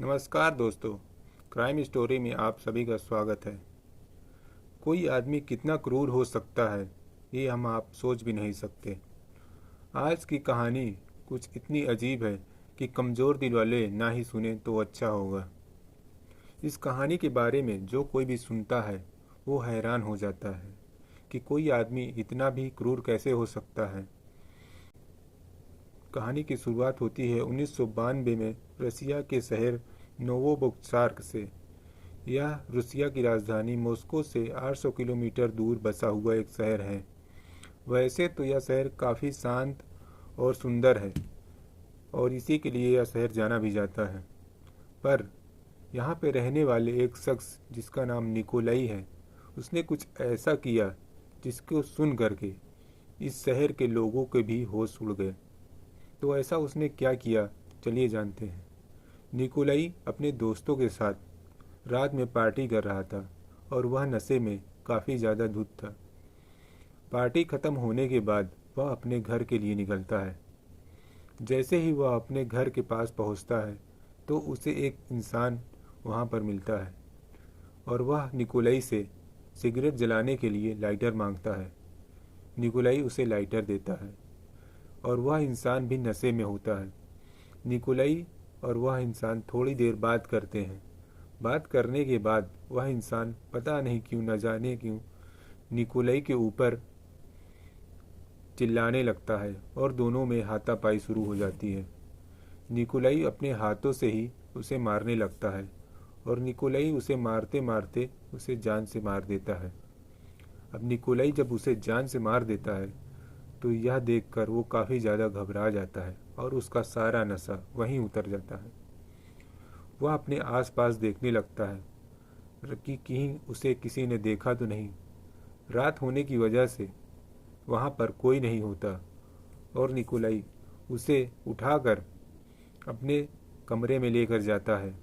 नमस्कार दोस्तों, crime story में आप सभी का स्वागत है। कोई आदमी कितना क्रूर हो सकता है, ये हम आप सोच भी नहीं सकते। आज की कहानी कुछ इतनी अजीब है कि कमज़ोर दिल वाले ना ही सुने तो अच्छा होगा। इस कहानी के बारे में जो कोई भी सुनता है वो हैरान हो जाता है कि कोई आदमी इतना भी क्रूर कैसे हो सकता है। कहानी की शुरुआत होती है 1992 में रसिया के शहर नोवोबुरस्क से। यह रूसिया की राजधानी मॉस्को से 800 किलोमीटर दूर बसा हुआ एक शहर है। वैसे तो यह शहर काफ़ी शांत और सुंदर है और इसी के लिए यह शहर जाना भी जाता है। पर यहाँ पे रहने वाले एक शख्स जिसका नाम निकोलाई है, उसने कुछ ऐसा किया जिसको सुन करके इस शहर के लोगों के भी होश उड़ गए। तो ऐसा उसने क्या किया, चलिए जानते हैं। निकोलाई अपने दोस्तों के साथ रात में पार्टी कर रहा था और वह नशे में काफ़ी ज़्यादा धुत था। पार्टी ख़त्म होने के बाद वह अपने घर के लिए निकलता है। जैसे ही वह अपने घर के पास पहुंचता है तो उसे एक इंसान वहां पर मिलता है और वह निकोलाई से सिगरेट जलाने के लिए लाइटर मांगता है। निकोलाई उसे लाइटर देता है और वह इंसान भी नशे में होता है। निकोलाई और वह इंसान थोड़ी देर बात करते हैं। बात करने के बाद वह इंसान पता नहीं क्यों, न जाने क्यों, निकोलाई के ऊपर चिल्लाने लगता है और दोनों में हाथापाई शुरू हो जाती है। निकोलाई अपने हाथों से ही उसे मारने लगता है और निकोलाई उसे मारते मारते उसे जान से मार देता है। अब निकोलाई जब उसे जान से मार देता है तो यह देखकर वो काफ़ी ज़्यादा घबरा जाता है और उसका सारा नशा वहीं उतर जाता है। वह अपने आसपास देखने लगता है कि कहीं उसे किसी ने देखा तो नहीं। रात होने की वजह से वहाँ पर कोई नहीं होता और निकोलाई उसे उठाकर अपने कमरे में लेकर जाता है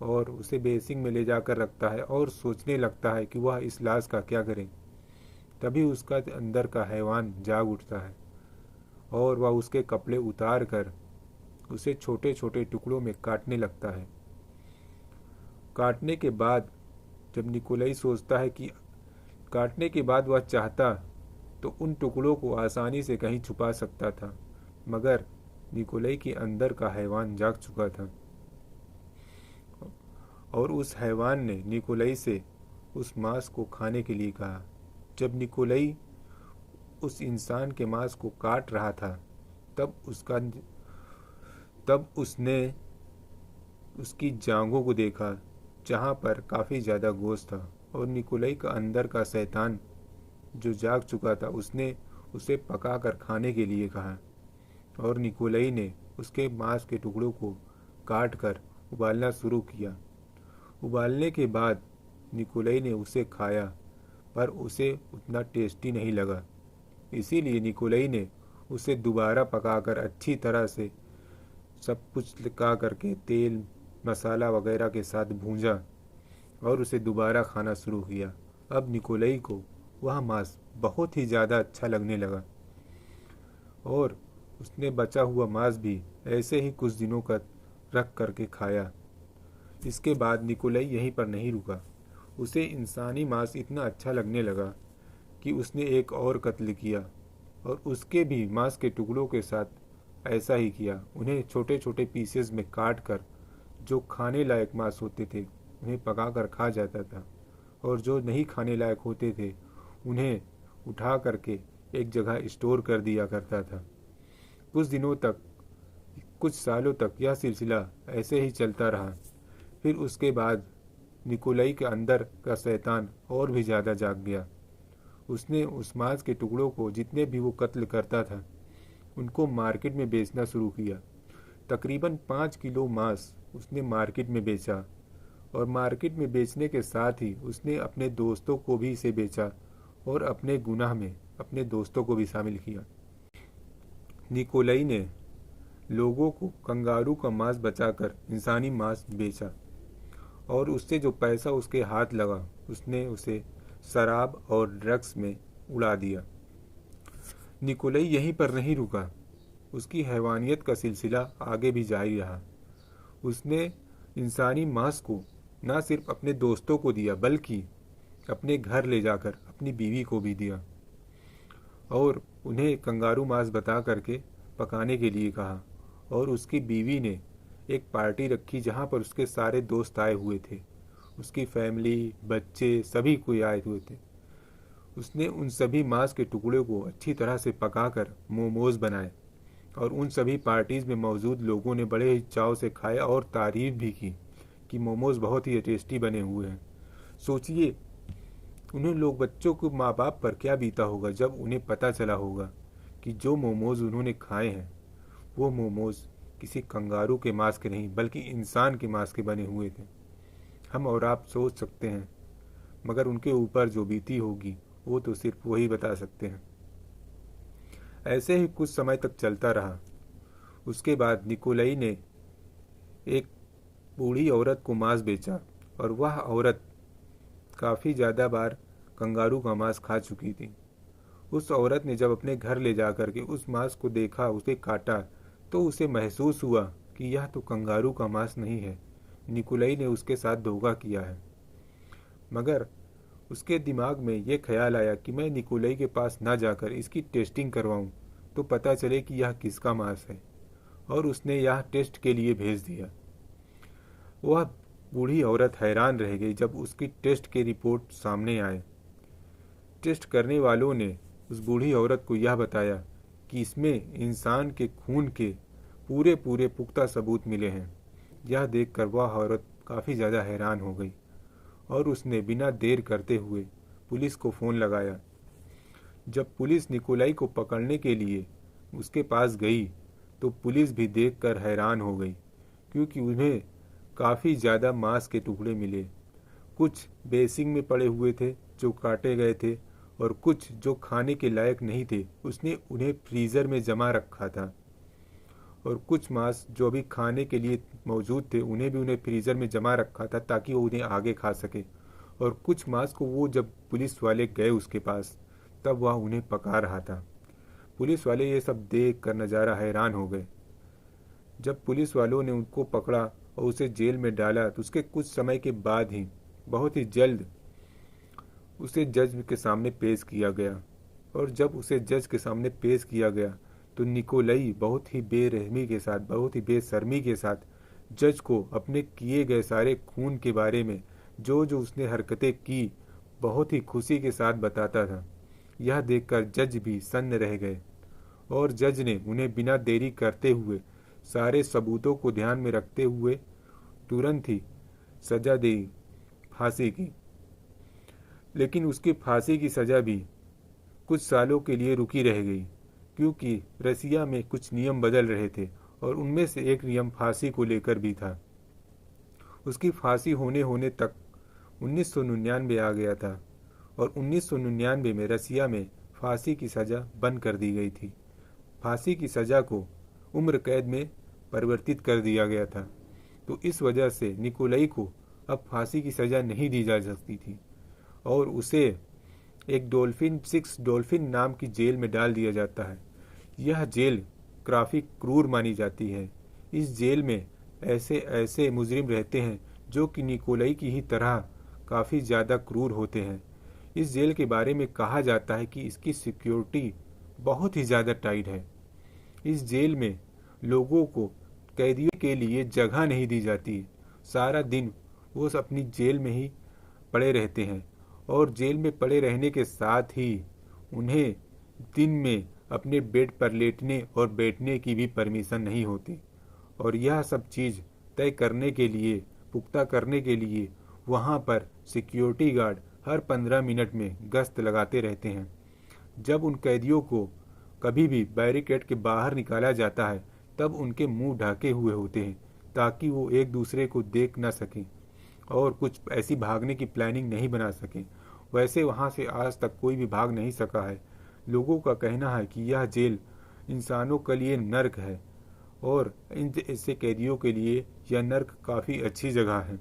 और उसे बेसिंग में ले जाकर रखता है और सोचने लगता है कि वह इस लाश का क्या करे। तभी उसका अंदर का हैवान जाग उठता है और वह उसके कपड़े उतार कर उसे छोटे छोटे टुकड़ों में काटने लगता है। काटने के बाद जब निकोलाई सोचता है कि काटने के बाद वह चाहता तो उन टुकड़ों को आसानी से कहीं छुपा सकता था, मगर निकोलाई के अंदर का हैवान जाग चुका था और उस हैवान ने निकोलाई से उस मांस को खाने के लिए कहा। जब निकोलाई उस इंसान के मांस को काट रहा था तब उसने उसकी जांघों को देखा जहाँ पर काफ़ी ज़्यादा गोश्त था और निकोलाई का अंदर का शैतान जो जाग चुका था उसने उसे पकाकर खाने के लिए कहा और निकोलाई ने उसके मांस के टुकड़ों को काट कर उबालना शुरू किया। उबालने के बाद निकोलाई ने उसे खाया पर उसे उतना टेस्टी नहीं लगा। इसीलिए निकोलाई ने उसे दोबारा पकाकर अच्छी तरह से सब कुछ लगा करके तेल मसाला वगैरह के साथ भूंजा और उसे दोबारा खाना शुरू किया। अब निकोलाई को वह मांस बहुत ही ज़्यादा अच्छा लगने लगा और उसने बचा हुआ मांस भी ऐसे ही कुछ दिनों का रख करके खाया। इसके बाद निकोलाई यहीं पर नहीं रुका। उसे इंसानी मांस इतना अच्छा लगने लगा कि उसने एक और कत्ल किया और उसके भी मांस के टुकड़ों के साथ ऐसा ही किया। उन्हें छोटे छोटे पीसेस में काट कर जो खाने लायक मांस होते थे उन्हें पकाकर खा जाता था और जो नहीं खाने लायक होते थे उन्हें उठा करके एक जगह स्टोर कर दिया करता था। कुछ दिनों तक, कुछ सालों तक यह सिलसिला ऐसे ही चलता रहा। फिर उसके बाद निकोलाई के अंदर का शैतान और भी ज़्यादा जाग गया। उसने उस मांस के टुकड़ों को जितने भी वो कत्ल करता था उनको मार्केट में बेचना शुरू किया। तकरीबन 5 किलो मांस उसने मार्केट में बेचा और मार्केट में बेचने के साथ ही उसने अपने दोस्तों को भी इसे बेचा और अपने गुनाह में अपने दोस्तों को भी शामिल किया। निकोलाई ने लोगों को कंगारू का मांस बचाकर इंसानी मांस बेचा और उससे जो पैसा उसके हाथ लगा उसने उसे शराब और ड्रग्स में उड़ा दिया। निकोलाई यहीं पर नहीं रुका, उसकी हैवानियत का सिलसिला आगे भी जारी रहा। उसने इंसानी मांस को न सिर्फ अपने दोस्तों को दिया बल्कि अपने घर ले जाकर अपनी बीवी को भी दिया और उन्हें कंगारू मांस बता करके पकाने के लिए कहा। और उसकी बीवी ने एक पार्टी रखी जहाँ पर उसके सारे दोस्त आए हुए थे, उसकी फैमिली, बच्चे, सभी कोई आए हुए थे। उसने उन सभी मांस के टुकड़ों को अच्छी तरह से पकाकर मोमोज बनाए और उन सभी पार्टीज में मौजूद लोगों ने बड़े ही चाव से खाया और तारीफ भी की कि मोमोज बहुत ही टेस्टी बने हुए हैं। सोचिए उन्हें लोग बच्चों को माँ बाप पर क्या बीता होगा जब उन्हें पता चला होगा कि जो मोमोज उन्होंने खाए हैं वो मोमोज किसी कंगारू के मांस के नहीं बल्कि इंसान के मांस के बने हुए थे। हम और आप सोच सकते हैं, मगर उनके ऊपर जो बीती होगी वो तो सिर्फ वही बता सकते हैं। ऐसे ही कुछ समय तक चलता रहा। उसके बाद निकोलाई ने एक बूढ़ी औरत को मांस बेचा और वह औरत काफ़ी ज़्यादा बार कंगारू का मांस खा चुकी थी। उस औरत ने जब अपने घर ले जाकर के उस मांस को देखा, उसे काटा, तो उसे महसूस हुआ कि यह तो कंगारू का मांस नहीं है, निकोलाई ने उसके साथ धोखा किया है। मगर उसके दिमाग में ये ख्याल आया कि मैं निकोलाई के पास ना जाकर इसकी टेस्टिंग करवाऊं तो पता चले कि यह किसका मांस है, और उसने यह टेस्ट के लिए भेज दिया। वह बूढ़ी औरत हैरान रह गई जब उसकी टेस्ट की रिपोर्ट सामने आए। टेस्ट करने वालों ने उस बूढ़ी औरत को यह बताया कि इसमें इंसान के खून के पूरे पूरे पुख्ता सबूत मिले हैं। यह देखकर वह औरत काफ़ी ज़्यादा हैरान हो गई और उसने बिना देर करते हुए पुलिस को फ़ोन लगाया। जब पुलिस निकोलाई को पकड़ने के लिए उसके पास गई तो पुलिस भी देखकर हैरान हो गई, क्योंकि उन्हें काफ़ी ज़्यादा मांस के टुकड़े मिले। कुछ बेसिंग में पड़े हुए थे जो काटे गए थे, और कुछ जो खाने के लायक नहीं थे उसने उन्हें फ्रीज़र में जमा रखा था, और कुछ मांस जो अभी खाने के लिए मौजूद थे उन्हें फ्रीज़र में जमा रखा था ताकि वो उन्हें आगे खा सके। और कुछ मांस को वो जब पुलिस वाले गए उसके पास तब वह उन्हें पका रहा था। पुलिस वाले ये सब देख कर नज़ारा हैरान हो गए। जब पुलिस वालों ने उनको पकड़ा और उसे जेल में डाला तो उसके कुछ समय के बाद ही बहुत ही जल्द उसे जज के सामने पेश किया गया। और जब उसे जज के सामने पेश किया गया तो निकोलाई बहुत ही बेरहमी के साथ, बहुत ही बेशर्मी के साथ जज को अपने किए गए सारे खून के बारे में जो जो उसने हरकतें की बहुत ही खुशी के साथ बताता था। यह देखकर जज भी सन्न रह गए और जज ने उन्हें बिना देरी करते हुए सारे सबूतों को ध्यान में रखते हुए तुरंत ही सजा दी, फांसी की। लेकिन उसकी फांसी की सजा भी कुछ सालों के लिए रुकी रह गई, क्योंकि रसिया में कुछ नियम बदल रहे थे और उनमें से एक नियम फांसी को लेकर भी था। उसकी फांसी होने होने तक 1999 आ गया था और 1999 में रसिया में फांसी की सज़ा बंद कर दी गई थी। फांसी की सज़ा को उम्र कैद में परिवर्तित कर दिया गया था। तो इस वजह से निकोलाई को अब फांसी की सज़ा नहीं दी जा सकती थी और उसे एक डॉल्फिन नाम की जेल में डाल दिया जाता है। यह जेल काफ़ी क्रूर मानी जाती है। इस जेल में ऐसे ऐसे मुजरिम रहते हैं जो कि निकोलाई की ही तरह काफ़ी ज़्यादा क्रूर होते हैं। इस जेल के बारे में कहा जाता है कि इसकी सिक्योरिटी बहुत ही ज़्यादा टाइट है। इस जेल में लोगों को कैदियों के लिए जगह नहीं दी जाती। सारा दिन वो अपनी जेल में ही पड़े रहते हैं और जेल में पड़े रहने के साथ ही उन्हें दिन में अपने बेड पर लेटने और बैठने की भी परमिशन नहीं होती। और यह सब चीज़ तय करने के लिए, पुख्ता करने के लिए वहाँ पर सिक्योरिटी गार्ड हर 15 मिनट में गश्त लगाते रहते हैं। जब उन कैदियों को कभी भी बैरिकेड के बाहर निकाला जाता है तब उनके मुंह ढके हुए होते हैं ताकि वो एक दूसरे को देख ना सकें और कुछ ऐसी भागने की प्लानिंग नहीं बना सकें। वैसे वहाँ से आज तक कोई भी भाग नहीं सका है। लोगों का कहना है कि यह जेल इंसानों के लिए नर्क है और इन ऐसे कैदियों के लिए यह नर्क काफ़ी अच्छी जगह है,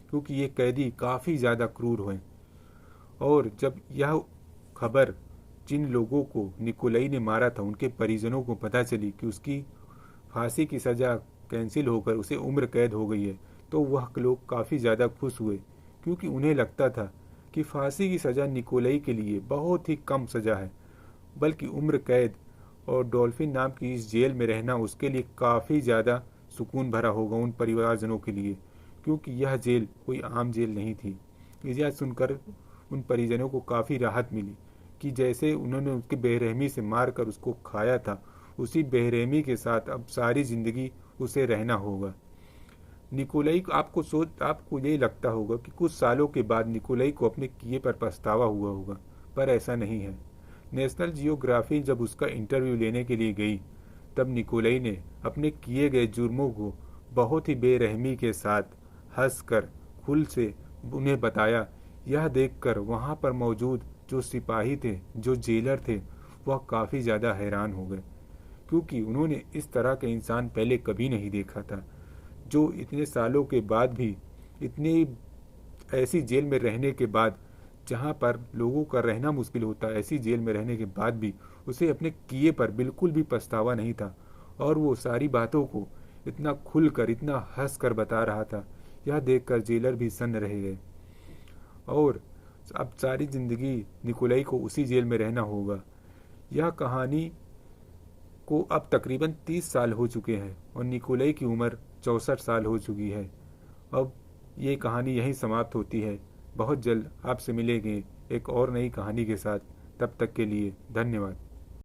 क्योंकि ये कैदी काफ़ी ज़्यादा क्रूर हैं। और जब यह खबर जिन लोगों को निकोलाई ने मारा था उनके परिजनों को पता चली कि उसकी फांसी की सज़ा कैंसिल होकर उसे उम्र कैद हो गई है, तो वह लोग काफ़ी ज़्यादा खुश हुए, क्योंकि उन्हें लगता था कि फांसी की सज़ा निकोलाई के लिए बहुत ही कम सज़ा है, बल्कि उम्र कैद और डॉल्फिन नाम की इस जेल में रहना उसके लिए काफ़ी ज़्यादा सुकून भरा होगा उन परिवारजनों के लिए, क्योंकि यह जेल कोई आम जेल नहीं थी। यह सुनकर उन परिजनों को काफ़ी राहत मिली कि जैसे उन्होंने उसकी बेरहमी से मारकर उसको खाया था, उसी बेरहमी के साथ अब सारी ज़िंदगी उसे रहना होगा। निकोलाई आपको ये लगता होगा कि कुछ सालों के बाद निकोलाई को अपने किए पर पछतावा हुआ होगा, पर ऐसा नहीं है। नेशनल जियोग्राफी जब उसका इंटरव्यू लेने के लिए गई, तब निकोलाई ने अपने किए गए जुर्मों को बहुत ही बेरहमी के साथ हंसकर खुल से उन्हें बताया। यह देखकर वहाँ पर मौजूद जो सिपाही थे, जो जेलर थे, वह काफ़ी ज़्यादा हैरान हो गए, क्योंकि उन्होंने इस तरह के इंसान पहले कभी नहीं देखा था, जो इतने सालों के बाद भी, इतनी ऐसी जेल में रहने के बाद जहाँ पर लोगों का रहना मुश्किल होता है, ऐसी जेल में रहने के बाद भी उसे अपने किए पर बिल्कुल भी पछतावा नहीं था, और वो सारी बातों को इतना खुलकर, इतना हंस कर बता रहा था। यह देखकर जेलर भी सन्न रह गए, और अब सारी जिंदगी निकोलाई को उसी जेल में रहना होगा। यह कहानी को अब तकरीबन 30 साल हो चुके हैं और निकोलाई की उम्र 64 साल हो चुकी है। अब ये कहानी यहीं समाप्त होती है। बहुत जल्द आपसे मिलेंगे एक और नई कहानी के साथ। तब तक के लिए धन्यवाद।